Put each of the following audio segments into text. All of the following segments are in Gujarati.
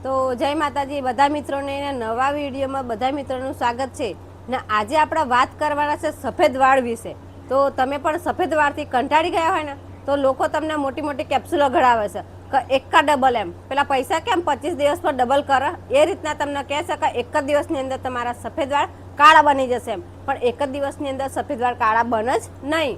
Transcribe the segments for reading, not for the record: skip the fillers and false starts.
તો જય માતાજી બધા મિત્રોને નવા વિડીયોમાં બધા મિત્રોનું સ્વાગત છે ને આજે આપણે વાત કરવાના છે સફેદ વાળ વિશે। તો તમે પણ સફેદ વાળથી કંટાળી ગયા હોય ને તો લોકો તમને મોટી મોટી કેપ્સ્યુલો ઘડાવે છે કે એક કા ડબલ એમ પેલા પૈસા કેમ 25 દિવસમાં ડબલ કરે એ રીતના તમને કહે છે કે એક જ દિવસની અંદર તમારા સફેદ વાળ કાળા બની જશે એમ, પણ એક જ દિવસની અંદર સફેદ વાળ કાળા બને જ નહીં।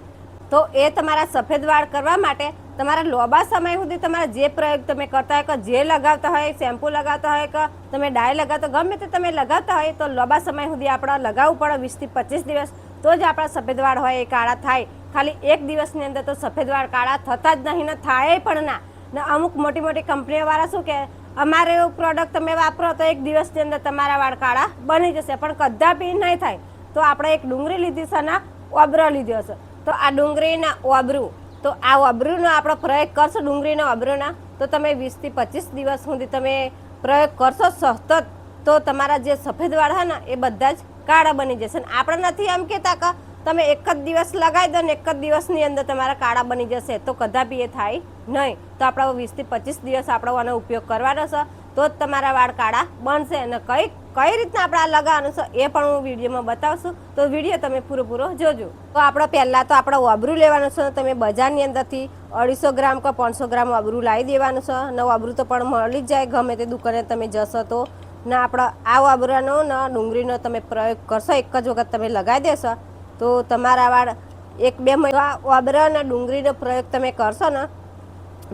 તો એ તમારા સફેદ વાળ કરવા માટે તમારા લાંબા સમય સુધી તમારા જે પ્રયોગ તમે કરતા હોય કે જે લગાવતા હોય, શેમ્પૂ લગાવતા હોય કે તમે ડાય લગાવતા ગમે તે તમે લગાવતા હોય તો લાંબા સમય સુધી આપણે લગાવવું પડે 20 થી 25 દિવસ, તો જ આપણા સફેદ વાળ હોય એ કાળા થાય। ખાલી એક દિવસની અંદર તો સફેદ વાળ કાળા થતા જ નહીં ને થાય પણ ના। ને અમુક મોટી મોટી કંપનીઓવાળા શું કહે અમારે એવું પ્રોડક્ટ તમે વાપરો તો એક દિવસની અંદર તમારા વાળ કાળા બની જશે, પણ કદાપી નહીં થાય। તો આપણે એક ડુંગળી લીધી છે ને ઓબરો લીધો છે, તો આ ડુંગળીના ઓબરું, તો આ ઓબરૂનો આપણે પ્રયોગ કરશો ડુંગળીના ઓબરૂના, તો તમે 20 થી 25 દિવસ સુધી તમે પ્રયોગ કરશો સતત, તો તમારા જે સફેદ વાળ છે ને એ બધા જ કાળા બની જશે। ને આપણે નથી એમ કહેતા કે તમે એક જ દિવસ લગાવી દો ને એક જ દિવસની અંદર તમારા કાળા બની જશે, તો કદાપી એ થાય નહીં। તો આપણે 20 થી 25 દિવસ આપણે આનો ઉપયોગ કરવાનો છે તો જ તમારા વાળ કાળા બનશે। અને કઈ રીતના આપણે આ લગાવવાનું છે એ પણ હું વિડીયોમાં બતાવશું, તો વિડીયો તમે પૂરો જોજો। તો આપણે પહેલાં તો આપણે ઓબરું લેવાનું છે, તમે બજારની અંદરથી 250 ગ્રામ કે 500 ગ્રામ ઓબરું લાવી દેવાનું છે ને ઓબરું તો પણ મળી જ જાય ગમે તે દુકાને તમે જશો તો। ને આપણે આ ઓબરાનો ને ડુંગળીનો તમે પ્રયોગ કરશો એક જ વખત તમે લગાવી દેશો તો તમારા વાળ 1-2 મહિના ઓબરા અને ડુંગળીનો પ્રયોગ તમે કરશો ને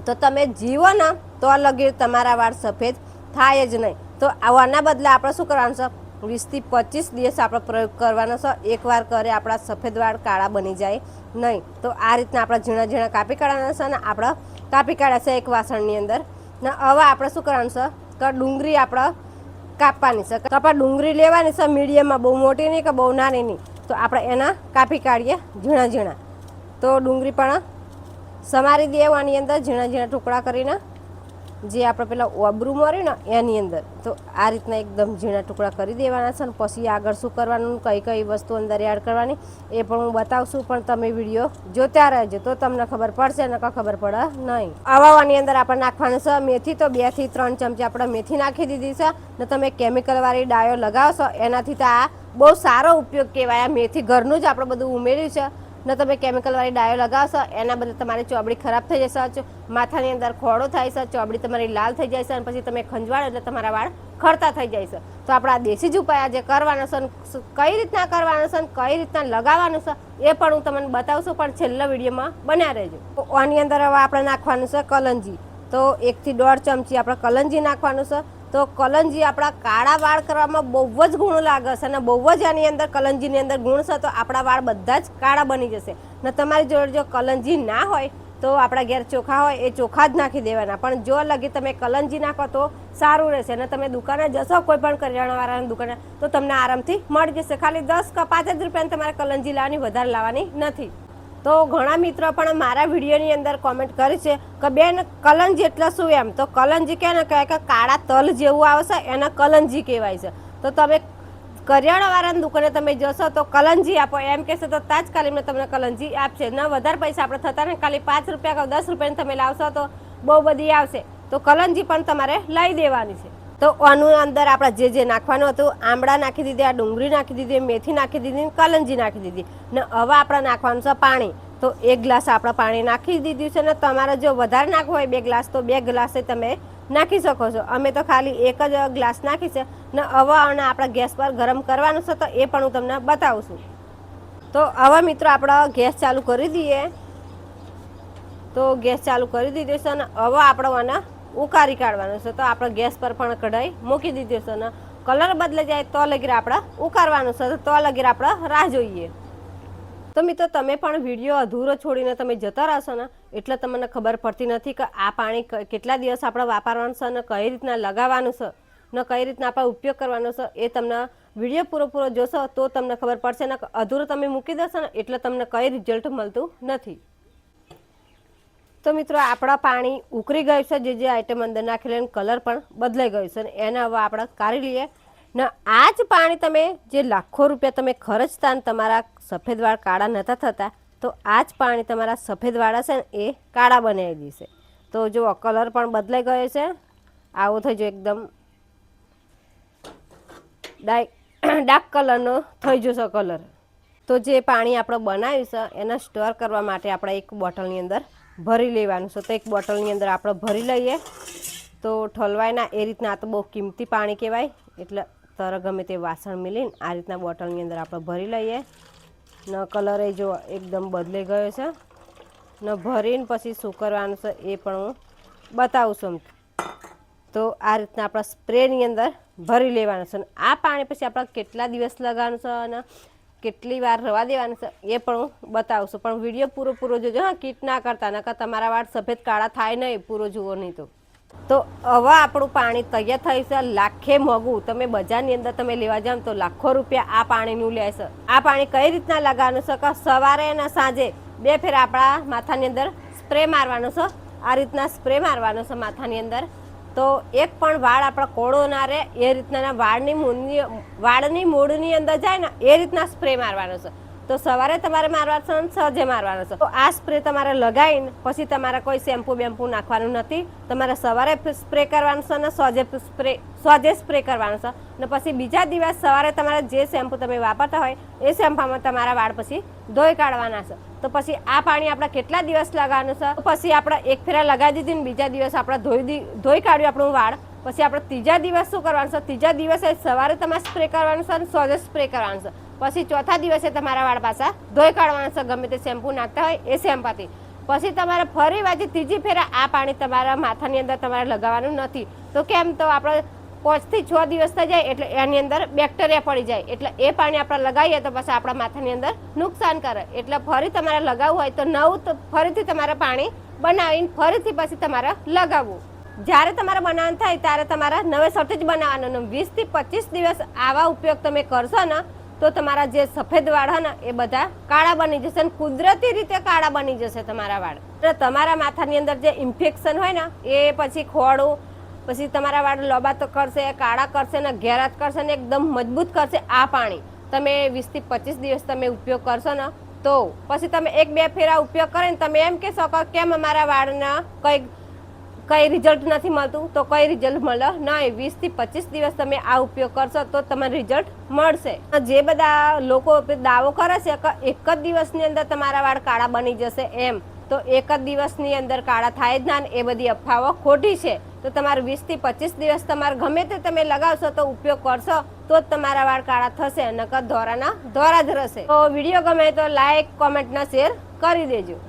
તો તમે જીવો ને તો લગી તમારા વાળ સફેદ થાય જ નહીં। તો આના બદલે આપણે શું કરવાનું છે 20 થી 25 દિવસ આપણે પ્રયોગ કરવાનો છે, એકવાર કરે આપણા સફેદ વાળ કાળા બની જાય નહીં। તો આ રીતના આપણે ઝીણા ઝીણા કાપી કાઢવાના છે ને આપણે કાપી કાઢ્યા છે એક વાસણની અંદર ને હવે આપણે શું કરવાનું છે કે ડુંગળી આપણે કાપવાની છે, તો આપણે ડુંગળી લેવાની છે મીડિયમમાં, બહુ મોટી નહીં કે બહુ નાની નહીં, તો આપણે એના કાપી કાઢીએ ઝીણા ઝીણા। તો ડુંગળી પણ સમારી દેવાની અંદર ઝીણા ઝીણા ટુકડા કરીને, જે આપણે પેલા ઓબરું મર્યું ને એની અંદર, તો આ રીતના એકદમ ઝીણા ટુકડા કરી દેવાના છે। ને પછી આગળ શું કરવાનું, કઈ વસ્તુ અંદર એડ કરવાની એ પણ હું બતાવશું, પણ તમે વિડીયો જોતા રહેજો તો તમને ખબર પડશે ને ખબર પડે નહીં। આવાની અંદર આપણે નાખવાનું છે મેથી, તો 2 થી 3 ચમચી આપણે મેથી નાખી દીધી છે। ને તમે કેમિકલવાળી ડાયો લગાવશો એનાથી તો આ બહુ સારો ઉપયોગ કહેવાય। આ મેથી ઘરનું જ આપણે બધું ઉમેર્યું છે ને તમે કેમિકલવાળી ડાયો લગાવશો એના બદલે તમારી ચોબડી ખરાબ થઈ જશે, માથાની અંદર ખોડો થાય છે, ચોબડી તમારી લાલ થઈ જાય છે અને પછી તમે ખંજવાળો એટલે તમારા વાળ ખરતા થઈ જાય છે। તો આપણા દેશી જ ઉપાય આજે કરવાનો છે, કઈ રીતના કરવાનો છે કઈ રીતના લગાવવાનું છે એ પણ હું તમને બતાવશું, પણ છેલ્લા વિડીયોમાં બન્યા રહેજો। તો આની અંદર હવે આપણે નાખવાનું છે કલંજી, તો 1 થી 1.5 ચમચી આપણે કલંજી નાખવાનું છે। તો કલંજી આપણા કાળા વાળ કરવામાં બહુ જ ગુણ લાગે છે અને બહુ જ આની અંદર કલંજીની અંદર ગુણ છે, તો આપણા વાળ બધા જ કાળા બની જશે। ને તમારી જોડે જો કલંજી ના હોય તો આપણા ઘેર ચોખા હોય એ ચોખા જ નાખી દેવાના, પણ જો લગી તમે કલંજી નાખો તો સારું રહેશે। અને તમે દુકાને જશો કોઈ પણ કરિયાણાવાળાની દુકાને તો તમને આરામથી મળી જશે, ખાલી 10 કે 5 જ રૂપિયાની તમારે કલંજી લાવવાની, વધારે લાવવાની નથી। તો ઘણા મિત્રો પણ મારા વિડીયોની અંદર કોમેન્ટ કરી છે કે બેન કલંજી એટલે શું એમ, તો કલંજી કે ને કહે કે કાળા તલ જેવું આવશે એને કલંજી કહેવાય છે। તો તમે કરિયાણાવાળાની દુકાને તમે જશો તો કલંજી આપો એમ કહેશે તો તાત્કાલિક તમને કલંજી આપશે, ન વધારે પૈસા આપણે થતા ને ખાલી 5 રૂપિયા કે 10 રૂપિયાની તમે લાવશો તો બહુ બધી આવશે। તો કલંજી પણ તમારે લઈ દેવાની છે। તો આનું અંદર આપણે જે નાખવાનું હતું, આમળા નાખી દીધી, આ ડુંગળી નાખી દીધી, મેથી નાખી દીધી, કલંજી નાખી દીધી ને હવે આપણે નાખવાનું છે પાણી। તો 1 ગ્લાસ આપણે પાણી નાખી દીધું છે ને તમારે જો વધારે નાખવું હોય 2 ગ્લાસ તો 2 ગ્લાસ તમે નાખી શકો છો। અમે તો ખાલી 1 જ ગ્લાસ નાખી છે ને હવે અને આપણે ગેસ પર ગરમ કરવાનું છે, તો એ પણ હું તમને બતાવું છું। તો હવે મિત્રો આપણે ગેસ ચાલુ કરી દઈએ, તો ગેસ ચાલુ કરી દીધો છે ને હવે આપણે આને ઉકાળી કાઢવાનું છે। તો આપણે ગેસ પર પણ કઢાઈ મૂકી દીધી છે ને કલર બદલાઈ જાય તો લગીર આપણે ઉકાળવાનું છે, તો લગીર આપણે રાહ જોઈએ। તો મિત્રો તમે પણ વિડીયો અધૂરો છોડીને તમે જતા રહેશો ને એટલે તમને ખબર પડતી નથી કે આ પાણી કેટલા દિવસ આપણે વાપરવાનું છે ને કઈ રીતના લગાવવાનું છે ને કઈ રીતના આપણે ઉપયોગ કરવાનો છે, એ તમને વિડીયો પૂરો જોશો તો તમને ખબર પડશે ને અધૂરો તમે મૂકી દેશો ને એટલે તમને કઈ રિઝલ્ટ મળતું નથી। તો મિત્રો આપણા પાણી ઉકળી ગયું છે, જે આઈટમ અંદર નાખેલી કલર પણ બદલાઈ ગયું છે ને એને હવે આપણે કાઢી લઈએ ને આ જ પાણી તમે જે લાખો રૂપિયા તમે ખર્ચતા ને તમારા સફેદ વાળ કાળા નહોતા થતા, તો આ જ પાણી તમારા સફેદ વાળ છે ને એ કાળા બનાવી દેશે। તો જો કલર પણ બદલાઈ ગયો છે, આવો થઈ જો એકદમ ડાર્ક કલરનો થઈ જશે કલર. તો જે પાણી આપણે બનાવ્યું છે એને સ્ટોર કરવા માટે આપણે એક બોટલની અંદર ભરી લેવાનું છે. તો એક બોટલની અંદર આપણે ભરી લઈએ તો ઠલવાય ના એ રીતના. આ તો બહુ કિંમતી પાણી કહેવાય એટલે તર ગમે તે વાસણ મિલીને આ રીતના બોટલની અંદર આપણે ભરી લઈએ ને કલર એ જો એકદમ બદલાઈ ગયો છે ને ભરીને પછી શું કરવાનું છે એ પણ હું બતાવું છું. તો આ રીતના આપણા સ્પ્રેની અંદર ભરી લેવાનું છે. આ પાણી પછી આપણે કેટલા દિવસ લગાવવાનું છે અને કેટલી વાર રવા દેવાનું છે એ પણ હું બતાવું છું. પણ વિડીયો પૂરો જોજો હા, કીટ ના કરતા, નકર તમારા વાળ સફેદ કાળા થાય નહીં, પૂરો જુઓ નહીં તો હવે આપણું પાણી તૈયાર થઈ છે. લાખે મોંઘું તમે બજારની અંદર તમે લેવા જાઓ તો લાખો રૂપિયા આ પાણીનું લે છે. આ પાણી કઈ રીતના લગાવવાનું છે કે સવારે અને સાંજે 2 ફેર આપણા માથાની અંદર સ્પ્રે મારવાનો છે. આ રીતના સ્પ્રે મારવાનો છે માથાની અંદર. તો એક પણ વાળ આપણા કોળો ના રહે એ રીતના વાળની મૂળની અંદર જાય ને એ રીતના સ્પ્રે મારવાનો છે. તો સવારે તમારે મારવાનો છે અને સાંજે મારવાનો છે. તો આ સ્પ્રે તમારે લગાવીને પછી તમારે કોઈ શેમ્પુ બેમ્પુ નાખવાનું નથી. તમારે સવારે સ્પ્રે કરવાનું છે અને સાંજે સ્પ્રે કરવાનું છે. ને પછી બીજા દિવસ સવારે તમારે જે શેમ્પુ તમે વાપરતા હોય એ શેમ્પામાં તમારા વાળ પછી ધોઈ કાઢવાના છે. તો પછી આ પાણી આપણે કેટલા દિવસ લગાવવાનું છે? તો પછી આપણે એક ફેરા લગાવી દીધી ને બીજા દિવસ આપણે ધોઈ કાઢ્યું આપણું વાળ. પછી આપણે ત્રીજા દિવસ શું કરવાનું છે? ત્રીજા દિવસે સવારે તમારે સ્પ્રે કરવાનું છે અને સાંજે સ્પ્રે કરવાનું છે. પછી ચોથા દિવસે તમારા વાળ પાછા ધોઈ કાઢવાના છે ગમે તે શેમ્પુ નાખતા હોય એ શેમ્પાથી. પછી તમારે ફરી પાછી ત્રીજી ફેરા આ પાણી તમારા માથાની અંદર તમારે લગાવવાનું નથી. તો કેમ? તો આપણે 5 થી 6 દિવસ થઈ જાય એટલે એની અંદર બેક્ટેરિયા પડી જાય એટલે એ પાણી આપણે લગાવીએ તો પછી આપણા માથાની અંદર નુકસાન કરે. એટલે ફરી તમારે લગાવવું હોય તો નવું તો ફરીથી તમારે પાણી બનાવીને ફરીથી પછી તમારે લગાવવું. જ્યારે તમારે બનાવવાનું થાય ત્યારે તમારે નવેસરથી જ બનાવવાનું. 20 થી 25 દિવસ આવા ઉપયોગ તમે કરશો ને તો તમારા જે સફેદ વાળ હોય ને એ બધા કાળા બની જશે અને કુદરતી રીતે કાળા બની જશે તમારા વાળ. અને તમારા માથાની અંદર જે ઇન્ફેક્શન હોય ને એ પછી ખોડું પછી તમારા વાળ લોબા તો કરશે, કાળા કરશે ને ઘેરાત કરશે ને એકદમ મજબૂત કરશે. આ પાણી તમે 20 થી 25 દિવસ તમે ઉપયોગ કરશો ને તો પછી તમે 1-2 ફેરા ઉપયોગ કરીને તમે એમ કહેશો કે કેમ અમારા વાળના કઈ રિઝલ્ટ નથી મળતું. તો કઈ રિઝલ્ટ મળે નહીં. 20 થી 25 દિવસ તમે આ ઉપયોગ કરશો તો તમને રિઝલ્ટ મળશે. જે બધા લોકો દાવો કરે છે કે એક જ દિવસની અંદર તમારા વાળ કાળા બની જશે એમ, તો એક જ દિવસની અંદર કાળા થાય જ ના. એ બધી અફવાઓ ખોટી છે. તો તમારે 20 થી 25 દિવસ તમારે ગમે તે તમે લગાવશો તો ઉપયોગ કરશો તો જ તમારા વાળ કાળા થશે, નકર ધોરાના ધોરા જ રહેશે. તો વિડીયો ગમે તો લાઈક, કોમેન્ટ ને શેર કરી દેજો.